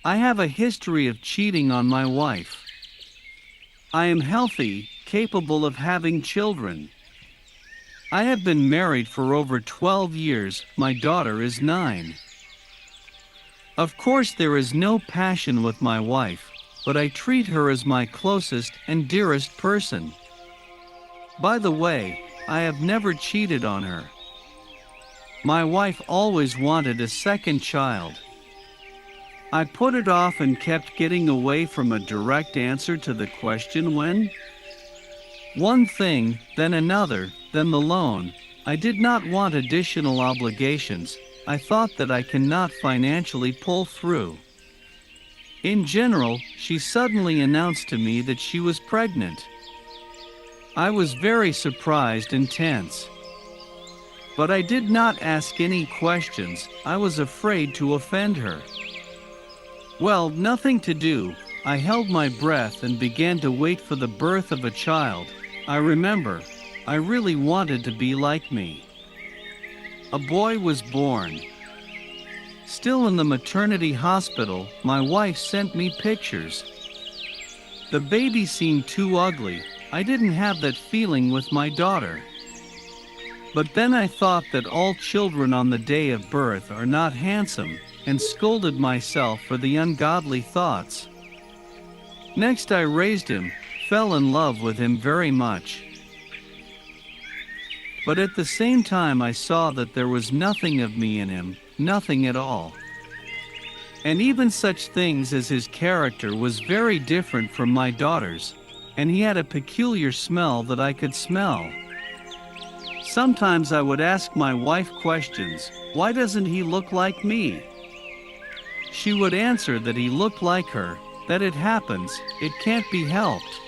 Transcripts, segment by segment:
I have a history of cheating on my wife. I am healthy, capable of having children. I have been married for over 12 years, my daughter is 9. Of course there is no passion with my wife, but I treat her as my closest and dearest person. By the way, I have never cheated on her. My wife always wanted a second child. I put it off and kept getting away from a direct answer to the question when. One thing, then another, then the loan. I did not want additional obligations. I thought that I cannot financially pull through. In general, she suddenly announced to me that she was pregnant. I was very surprised and tense. But I did not ask any questions. I was afraid to offend her. Well, nothing to do. I held my breath and began to wait for the birth of a child. I remember, I really wanted to be like me. A boy was born. Still in the maternity hospital, my wife sent me pictures. The baby seemed too ugly. I didn't have that feeling with my daughter. But then I thought that all children on the day of birth are not handsome, and scolded myself for the ungodly thoughts. Next I raised him, fell in love with him very much. But at the same time I saw that there was nothing of me in him, nothing at all. And even such things as his character was very different from my daughter's, and he had a peculiar smell that I could smell. Sometimes I would ask my wife questions, why doesn't he look like me? She would answer that he looked like her, that it happens, it can't be helped.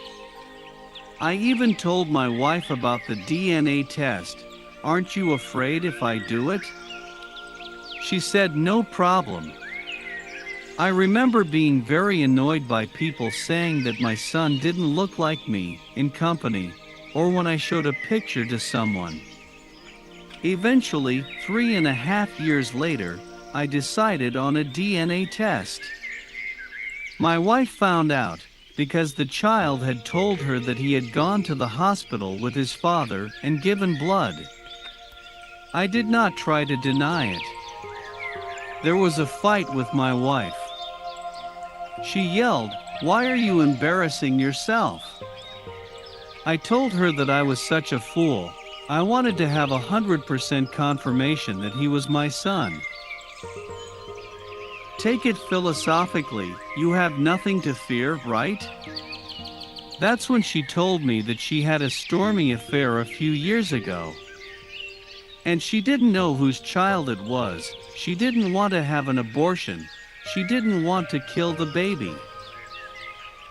I even told my wife about the DNA test. Aren't you afraid if I do it? She said no problem. I remember being very annoyed by people saying that my son didn't look like me in company, or when I showed a picture to someone. Eventually, 3.5 years later, I decided on a DNA test. My wife found out because the child had told her that he had gone to the hospital with his father and given blood. I did not try to deny it. There was a fight with my wife. She yelled, "Why are you embarrassing yourself?" I told her that I was such a fool. I wanted to have 100% confirmation that he was my son. Take it philosophically, you have nothing to fear, right? That's when she told me that she had a stormy affair a few years ago. And she didn't know whose child it was. She didn't want to have an abortion. She didn't want to kill the baby.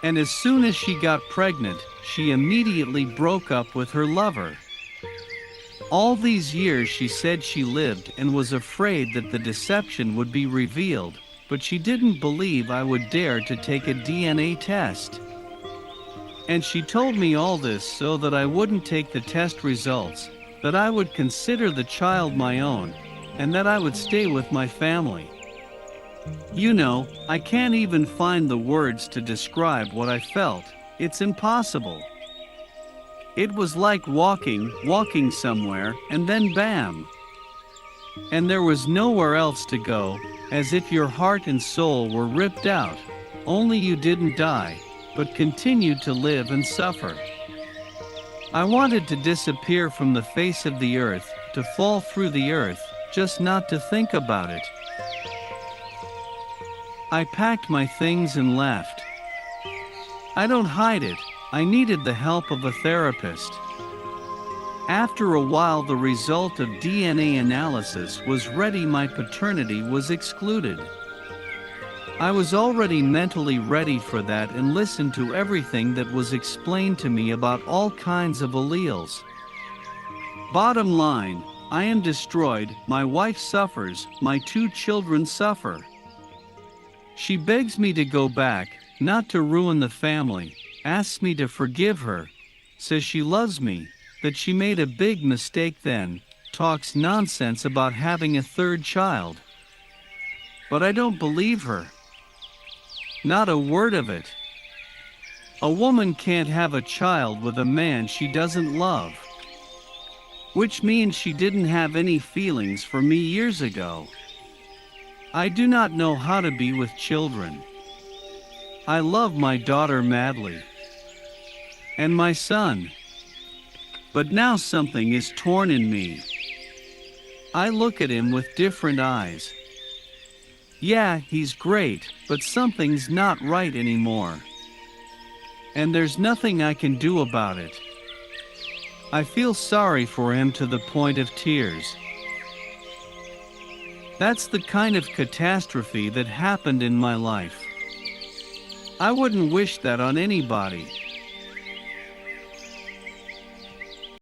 And as soon as she got pregnant, she immediately broke up with her lover. All these years she said she lived and was afraid that the deception would be revealed, but she didn't believe I would dare to take a DNA test. And she told me all this so that I wouldn't take the test results, that I would consider the child my own, and that I would stay with my family. You know, I can't even find the words to describe what I felt. It's impossible. It was like walking somewhere, and then bam. And there was nowhere else to go, as if your heart and soul were ripped out. Only you didn't die, but continued to live and suffer. I wanted to disappear from the face of the earth, to fall through the earth, just not to think about it. I packed my things and left. I don't hide it, I needed the help of a therapist. After a while the result of DNA analysis was ready. My paternity was excluded. I was already mentally ready for that and listened to everything that was explained to me about all kinds of alleles. Bottom line, I am destroyed, my wife suffers, my 2 children suffer. She begs me to go back, not to ruin the family, asks me to forgive her, says she loves me, that she made a big mistake then, talks nonsense about having a 3rd child. But I don't believe her. Not a word of it. A woman can't have a child with a man she doesn't love. Which means she didn't have any feelings for me years ago. I do not know how to be with children. I love my daughter madly. And my son. But now something is torn in me. I look at him with different eyes. Yeah, he's great, but something's not right anymore. And there's nothing I can do about it. I feel sorry for him to the point of tears. That's the kind of catastrophe that happened in my life. I wouldn't wish that on anybody.